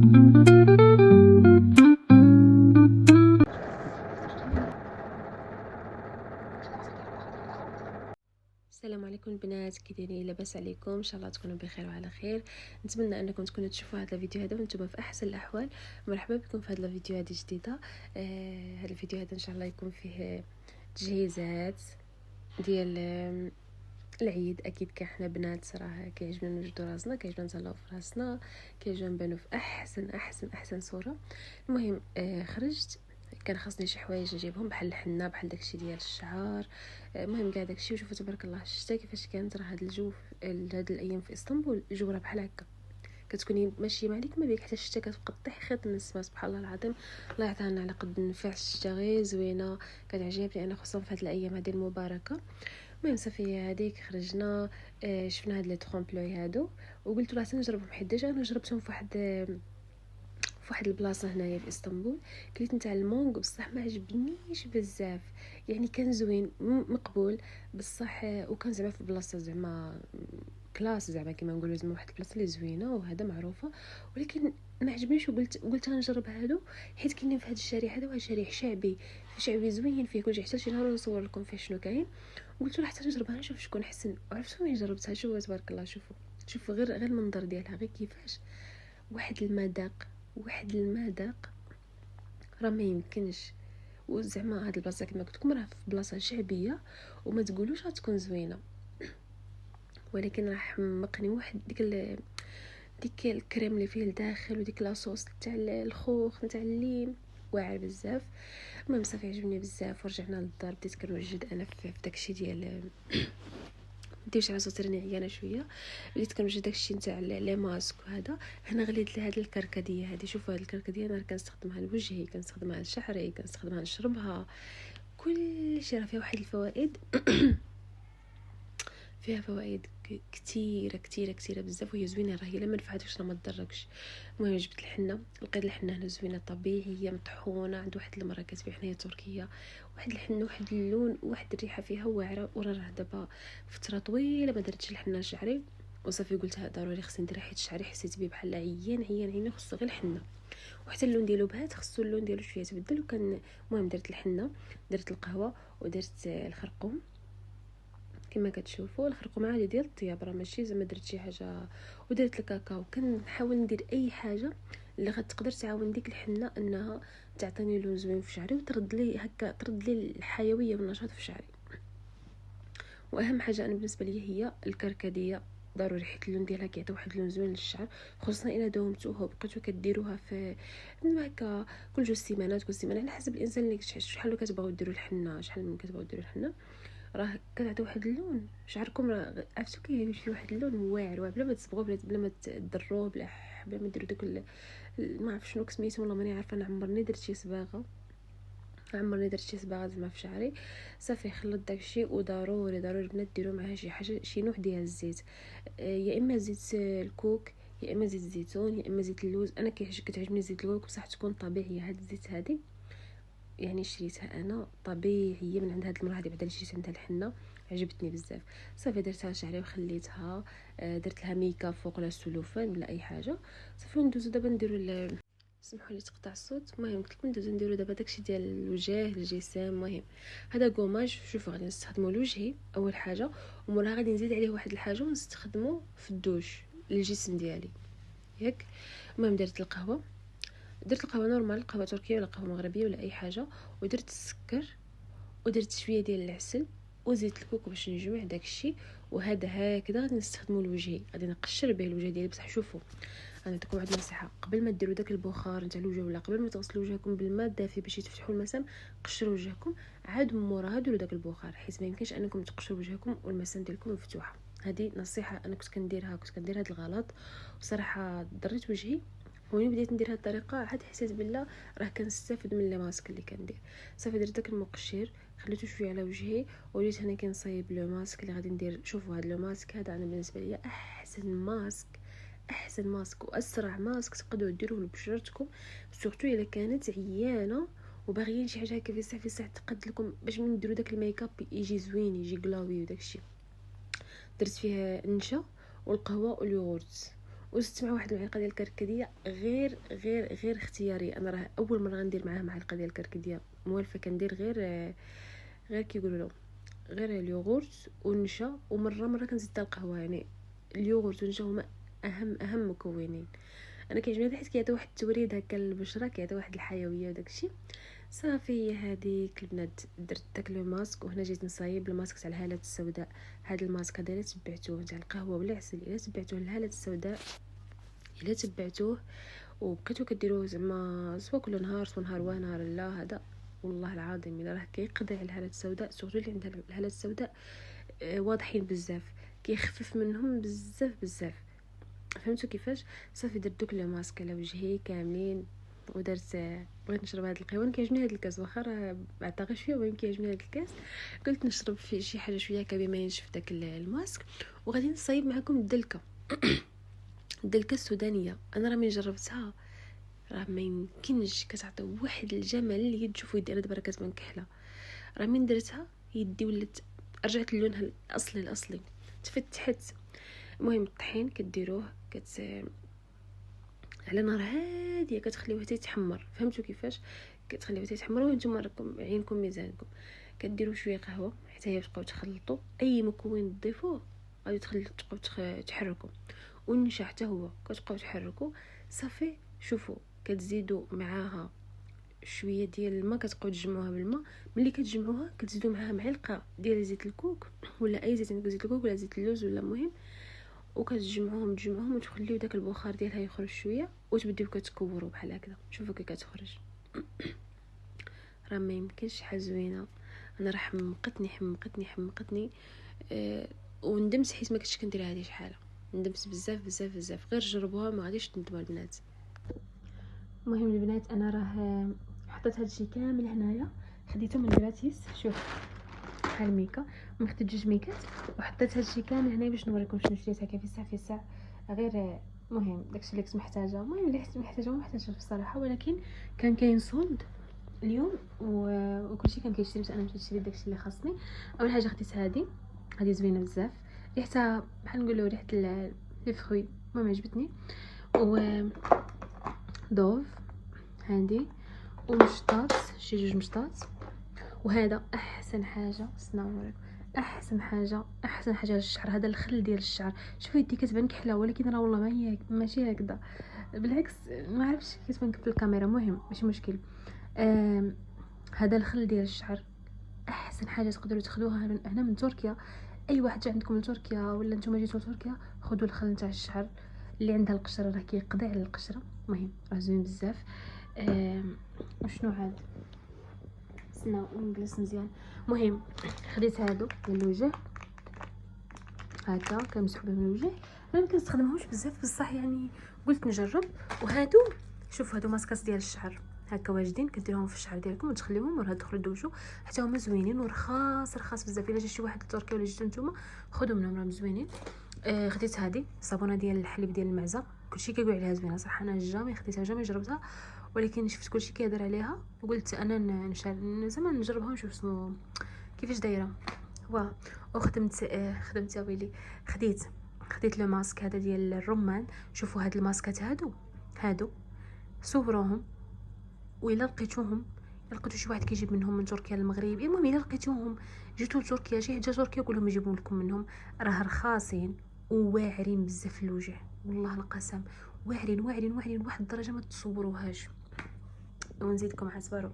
السلام عليكم البنات، كي دايرين؟ لاباس عليكم؟ ان شاء الله تكونوا بخير وعلى خير. نتمنى انكم تكونوا تشوفوا هذا الفيديو هذا وانتم في احسن الاحوال. مرحبا بكم في هذا الفيديو هذه جديده. هذا الفيديو هذا ان شاء الله يكون فيه تجهيزات ديال العيد. اكيد حنا بنات راه كيعجبنا نوجدوا راسنا، كيعجبنا نتهلاو في راسنا، كيعجبنا نبانو في احسن صوره. المهم خرجت، كان خاصني شي حوايج نجيبهم بحال الحنه، بحال داكشي ديال الشعر. المهم كاع داكشي. وشوفوا تبارك الله الشتا كيفاش كانت. راه هاد الجو هاد الايام في اسطنبول الجو راه بحال هكا، كتكوني ماشيه عليك ما بيك حتى الشتا كتبقى طيح خيط من السما. سبحان الله العظيم، الله يعطينا على قد النفع. الشتا غير زوينه، كتعجبني انا خصوصا في هاد الايام هذه المباركه. المهم صافي هذيك خرجنا، شفنا هاد لي طرومبلوي هادو وقلت له نجربهم، حيت ديجا انا جربتهم في واحد البلاصه هنايا في اسطنبول. كليت نتاع المونغ بصح ما عجبنيش بزاف، يعني كان زوين مقبول بصح، وكان زعما في بلاصه زعما كلاس، زعما كيما نقولوا زعما واحد البلاصه اللي زوينه وهذا معروفه، ولكن ما عجبنيش. وقلت نجرب هادو، حيت كاينين في هذا الشارع هذا، واحد شارع شعبي زوين فيه كلشي. حتى شي نهار نصور لكم فيه شنو كاين. وقلت له حتى نجربها نشوف شكون احسن. وعرفتوا وين جربتها؟ شوفوا تبارك الله، شوفوا غير المنظر ديالها، غير كيفاش واحد المذاق راه ما يمكنش. وزعما هاد البلاصه كما قلت لكم راه في بلاصه شعبيه، وما تقولوش غتكون زوينه، ولكن راح حمقني واحد ديك الكريم اللي فيه الداخل، وديك لاصوص تاع الخوخ نتاع الليم، واعر بزاف. المهم صافي عجبني بزاف. ورجعنا للدار، بديت كنوجد انا في داكشي ديال ديوش على صوتي راني عيانه شويه. بديت كنوجد داكشي نتاع لي ماسك وهذا. هنا غليت لهاد الكركديه هذه. شوفوا هاد الكركديه انا كنستخدمها لوجهي، كنستخدمها لشعري، كنستخدمها نشربها، كل شيء راه فيها واحد الفوائد. فيها فوائد كتيره بزاف، وهي زوينه. راه هي لا ما نفعتكش راه ما تضركش. المهم جبت الحنه، لقيت الحنه هنا زوينه طبيعيه مطحونه عند واحد المراه كتبيع حنايا تركيه. واحد الحنه، واحد اللون، واحد الريحه فيها واعره. وراه دابا فتره طويله ما درتش الحنه لشعري، وصافي قلت ضروري خصني نديرها، حيت شعري حسيت بيه بحال عيان خصو غير الحنه. وحتى اللون ديالو بهات، خصو اللون ديالو شويه تبدل. وكان المهم درت الحنه، درت القهوه، ودرت الخرقوم كما كتشوفوا. الخرقوم عادي ديال الطياب، راه ماشي زعما درت شي حاجه. ودرت الكاكاو. كنحاول ندير اي حاجه اللي غتقدر تعاون ديك الحنه انها تعطيني لون زوين في شعري، وترد لي هكا، ترد لي الحيويه والنشاط في شعري. واهم حاجه انا بالنسبه لي هي الكركديه، ضروري، حيت اللون ديالها كيعطي واحد اللون زوين للشعر، خصوصا الا داومتوها وبقيتو كديروها في هكا كل 2 سيمانات، كل سيمانه، على حسب الانسان اللي شحال كتبغيو ديروا الحنه، شحال من كتبغيو ديروا الحنه. راه كتعطي واحد اللون. شعركم راه عرفتو كيمشي واحد اللون واعر بلا ما تصبغوه، بلا ما تضروه، بلا ما ديروا داك ما عرف شنو سميتو، والله ماني عارفه. انا عمرني درت شي صباغه زعما في شعري. صافي خلط داكشي، وضروري البنات ديروا معاه شي حاجه، شي نوع ديال الزيت، يا اما زيت الكوك، يا اما زيت الزيتون، يا اما زيت اللوز. انا كتعجبني زيت اللوز بصح تكون طبيعيه. هاد الزيت هذه يعني شريتها انا طبيعيه من عند هاد المراه هذه، بعدا اللي شريت عندها الحنه عجبتني بزاف. صافي درتها لشعري وخليتها، درت لها ميكا فوق ولا سلوفان ولا اي حاجه. صافي ندوزو دابا نديرو سمحوا لي تقطع الصوت. المهم قلت لكم ندوزو نديرو دابا داكشي ديال الوجه، الجسم. المهم هذا كوماج. شوفوا غادي نستخدمو لوجهي اول حاجه، وموراها غادي نزيد عليه واحد الحاجه ونستخدمو في الدوش للجسم ديالي، ياك. المهم درت القهوه نورمال، قهوه تركيه ولا قهوه مغربيه ولا اي حاجه، ودرت السكر، ودرت شويه ديال العسل وزيت الكوكو باش نجمع داكشي. وهذا هكذا غادي نستخدمو لوجهي، غادي نقشر به الوجه ديالي. بصح شوفوا، انا نعطيكم واحد النصيحه، قبل ما ديروا داك البخار نتاع الوجه، ولا قبل ما تغسلوا وجهكم بالماء الدافي باش يتفتحوا المسام، قشروا وجهكم، عاد من موراها ديروا داك البخار، حيت ما يمكنش انكم تقشروا وجهكم والمسام ديالكم مفتوحه. هذه نصيحه انا كنت كندير هذا الغلط، وصراحه ضريت وجهي. ومن بديت ندير هذه الطريقه عاد حسيت بالله راه كنستافد من لي ماسك اللي كندير. صافي درت داك المقشر، خليته شويه على وجهي، وليت هنا كنصايب لو ماسك اللي غادي ندير. شوفوا هذا لو ماسك هذا انا بالنسبه لي احسن ماسك واسرع ماسك تقدروا ديروه لبشرتكم، سورتو الا كانت عيانه وباغيين شي حاجه هكا في الساعه تقد لكم، باش من نديروا داك الميك اب يجي زوين، يجي كلاوي وداكشي. درت فيها النشا والقهوه واليogurt، وزدت مع واحد المعلقه ديال الكركديه غير اختياري. انا راه اول مره غندير معاها معلقه ديال الكركديه موالفه، كندير غير كيقولوا له غير اليوغورت والنشا، ومره كنزيد حتى القهوه. يعني اليوغورت والنشا هما اهم مكونين. انا كيعجبني حيت كيعطي واحد التوريد هكا للبشره، كيعطي واحد الحيويه وداكشي. صافي هذيك البنات درت داك لو ماسك، وهنا جيت نصايب الماسك تاع الهالات السوداء. هذا الماسك هذا الا تبعتوه تاع القهوه ولا العسل، الا تبعتوه للهالات السوداء، الا تبعتوه وبقيتو كديروه زعما سوا كل نهار سوا نهار ونهار لا، هذا والله العظيم الا راه كيقضي على الهالات السوداء، سورتو اللي عندها الهالات السوداء واضحين بزاف، كيخفف منهم بزاف. فهمتوا كيفاش؟ صافي درت دوك لو ماسك على وجهي كاملين، ودرت بغيت نشرب هذا القهوه. انا كيعجبني هذا الكاس، واخا راه بعطا شويه ولكن كيعجبني هذا الكاس. قلت نشرب فيه شي حاجه شويه كبي ما ينشف داك الماسك. وغادي نصايب معكم الدلكه الدلكه السودانيه. انا راه من جربتها راه ما يمكنش، كتعطي واحد الجمال اللي تشوفوا يدي. انا دابا راه كتبان كحله، راه من درتها يدي ولات رجعت للونها الاصلي تفتحت. المهم الطحين كديروه على نار هاديه، كتخليوه حتى يتحمر. فهمتوا كيفاش؟ كتخليوه حتى يتحمر، وانتم راكم عينكم ميزانكم. كديروا شويه قهوه حتى هي تبقاو تخلطوا اي مكون تضيفوه، غادي تبقاو تحركوا. والنشا حتى هو كتبقاو تحركوا. صافي شوفوا كتزيدوا معاها شويه ديال الماء، كتبقاو تجمعوها بالماء. ملي كتجمعوها كتزيدوا معاها معلقه ديال زيت الكوك ولا اي زيت، عندك زيت الكوك ولا زيت اللوز ولا مهم، وكتجمعوهم وتخليو داك البخار ديالها يخرج شويه، وتبديو كتكوروا بحال هكذا. شوفوا كي كتخرج راه ما يمكنش شي حاجه زوينه. انا راه حمقتني وندمت حيت ما كنتش كندير هذه شحال. ندمت بزاف. غير جربوها ما غاديش تندموا البنات. المهم البنات انا راه حطيت هادشي كامل هنايا، خديته من جراتيس. شوف بحال ميكا، ما خديت 2 ميكات وحطيت هادشي كامل هنايا باش نوريكم شنو شريت هكا في الساعه غير. المهم داكشي اللي كنت محتاجه، المهم اللي حسيت محتاجه بصراحه، ولكن كان كاين صولد اليوم وكلشي كان كيشري، باش انا مشيت نشري داكشي اللي خاصني. اول حاجه خديت هذه زوينه بزاف، ريحتها بحال نقولوا ريحه لي فروي، المهم عجبتني. و دوف هادي ومشطات، شي 2 مشطات. وهذا احسن حاجه سنوريك، احسن حاجه للشعر، هذا الخل ديال الشعر. شوفوا يدي كتبان كحله، ولكن راه والله ما هي ماشي هكذا، بالعكس ما عرفتش كتبان في الكاميرا. مهم ماشي مشكل. هذا الخل ديال الشعر احسن حاجه تقدروا تاخذوها من هنا من تركيا. اي واحد جا عندكم لتركيا ولا نتوما جيتوا لتركيا، خذوا الخل نتاع الشعر اللي عندها القشره، راه كيقضي على القشره. المهم راه زوين بزاف. وشنو عاد نجلس مزيان. مهم خديت هادو ديال الوجه هكا كنمسحو بهم الوجه. انا ما كنستخدمهمش بزاف بصح يعني قلت نجرب. وهادو شوفوا هادو ماسكات ديال الشعر هكا واجدين، كديروهم في الشعر ديالكم وتخليوهم وراه تدخلوا دوشوا حتى هما زوينين ورخاص بزاف. الا جا شي واحد لتركيا ولا جيتو نتوما خذوا منهم راهم زوينين. خديت هذه صابونه ديال الحليب ديال المعزه، كلشي كيقول عليها زوينه صراحه. انا جامي خديتها جامي جربتها، ولكن شفت كلشي كيهضر عليها وقلت انا زعما نجربها ونشوف شنو كيفاش دايره. خدمت يا ويلي. خديت لو ماسك هذا ديال الرمان. شوفوا هاد الماسكات هادو صوروهم، وإلا لقيتوهم لقيتو شي واحد كيجيب منهم من تركيا للمغرب، المهم الا لقيتوهم جيتو لتركيا شي حاجه تركيا قولهم يجيبوا لكم منهم. راه رخاصين وواعرين بزاف في الوجه، والله القسم واعرين واحد الدرجه ما تصوروهاش. ونزيدكم عصبرو.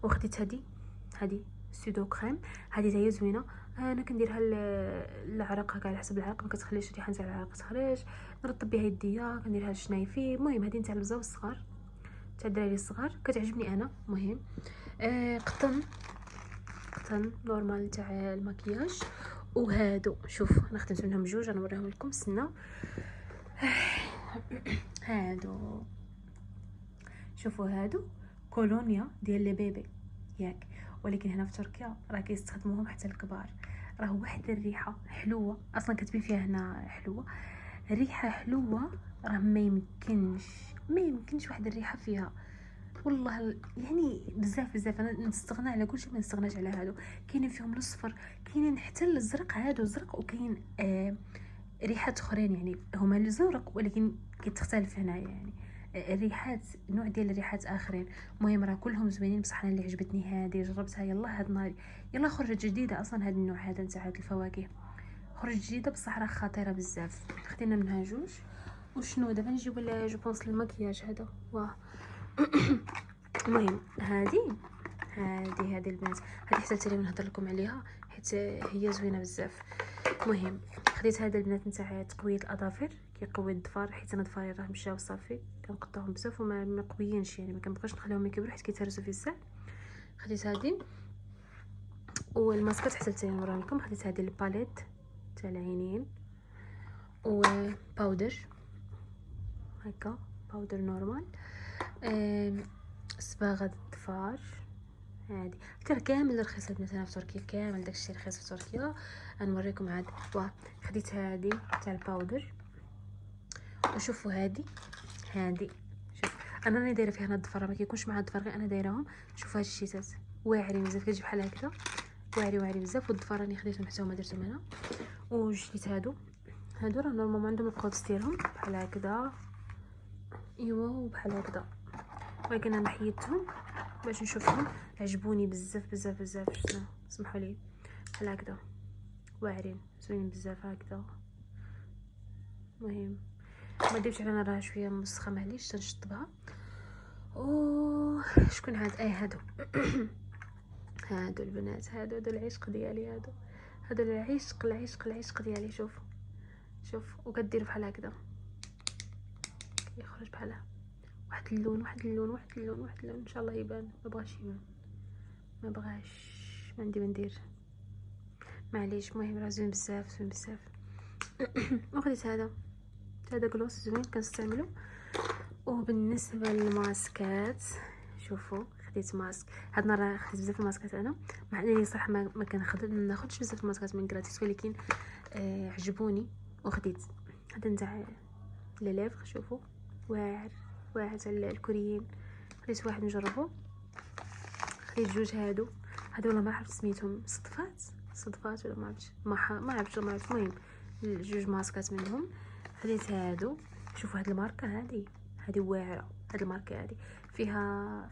وخديت هذه سودو كريم، هذه هي زوينه. انا كنديرها للعرق هكا على حسب العرق، ما كتخليش الريحه نتاع العرق تخرج. نرطب بها يديا، كنديرها للشنايفي. المهم هذه نتاع البزاو الصغار تاع الدراري الصغار، كتعجبني انا. مهم قطن نورمال تاع المكياج. وهادو شوف انا خدمت منهم 2 غنوريهم لكم. استنى هادو شوفوا هادو كولونيا ديال لي بيبي ياك، ولكن هنا في تركيا راه كيستخدموهم حتى الكبار. راه واحد الريحه حلوه اصلا كتبين فيها هنا حلوه، ريحه حلوه. راه ما يمكنش واحد الريحه فيها والله يعني بزاف. انا نستغنى على كلشي ما نستغناش على هادو. كاينين فيهم الصفر، كاينين حتى الازرق، هادو زرق، وكاين ريحات اخرين يعني هما الزورق ولكن كتختلف هنايا يعني الريحات نوع ديال الريحات اخرين. المهم راه كلهم زوينين بصح انا اللي عجبتني هذه جربتها يلا هاد النهار. يلا خرجت جديده اصلا هاد النوع هذا نتاع هاد الفواكه خرجت جديده بصح راه خطيره بزاف. خدينا منها جوج. وشنو دابا نجيو ولا جو بونس المكياج هذا واه. المهم هذه البنات هذه حتى اللي نهضر لكم عليها حيت هي زوينه بزاف. المهم خديت هذا البنات نتاع تقويه الاظافر كيقوي الظفار حيت انا ظفاري راه مشاو صافي كنقطعهم بزاف وما مقويينش يعني ما كنبغيش نخليهم يكبروا حيت كيتهرسوا في الساع. خديت هذه والماسكات حتى نوريهم لكم. خديت هذه الباليت تاع العينين وباودر هكا باودر نورمال. صباغه الظفار هادي ترى كامل رخيصه مثلا في تركيا كامل داكشي رخيص في تركيا. غنوريكم عاد خديت هادي تاع الباودر. وشوفوا هادي شوف انا راني دايره فيها هنا الضفر ما كيكونش مع الضفر غير انا دايرهم. شوفوا هاد الشيتات واعرين بزاف كتجي بحال هكذا واعري بزاف. والضفر راني خديتهم حتى هما درتهم هنا. وشريت هادو راه نورمالمون عندهم القوس ديالهم بحال هكذا ايوا وبحال هكذا ولكن انا حيدتهم باش نشوفهم. عجبوني بزاف بزاف بزاف. شنو سمحوا لي بحال هكذا واعرين زوينين بزاف هكذا. المهم ما ديرش علينا راه شويه مسخه معليش تنشطبها. شكون عاد هادو هادو البنات هادو العشق ديالي هادو العشق ديالي. شوف وكدير بحال هكذا يخرج بحال واحد اللون ان شاء الله يبان. ما بغاش ما عندي ما ندير معليش. المهم راه زوين بزاف وخديت هذا كلوس زوين كنستعملو. وبالنسبه للماسكات شوفوا خديت ماسك هاد النهار خديت بزاف الماسكات انا مع انني صراحه ما ناخذش بزاف الماسكات من غراتيس ولكن عجبوني. وخديت هذا نتاع ليليفغ شوفوا واعر تاع الكوريين. خديت واحد نجربه. خديت جوج هادو والله ما عرفت سميتهم صدفات ولا ما عرفتش المهم جوج ماسكات منهم. خديت هادو. شوفوا هاد الماركه هذه واعره. هاد الماركه هذه فيها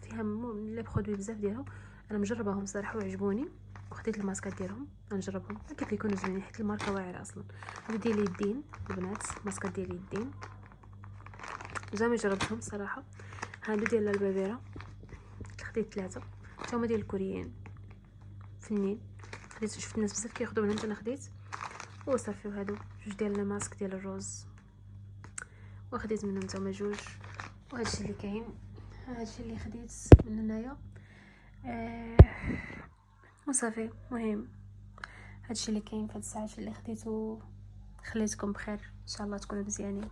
لي برودوي بزاف ديالهم انا مجرباهم صراحه وعجبوني. وخديت الماسكات ديالهم نجربهم كيف يكونوا زوينين حيت الماركه واعره اصلا. هادو ديال اليدين البنات ماسكات ديال اليدين زعما جربتهم صراحه. هادو ديال البابيره خديت 3 حتى هما ديال الكوريين فنين. خديت شفت الناس بزاف كياخذوا منهم انا خديت وصافي. وهادو جوج ديال الماسك ديال الروز وخديت منهم نتوما جوج. وهادشي اللي كاين هادشي اللي خديت من هنايا وصافي. المهم هادشي اللي كاين في هاد الساعه اللي خديته. خليتكم بخير ان شاء الله تكونوا مزيانين.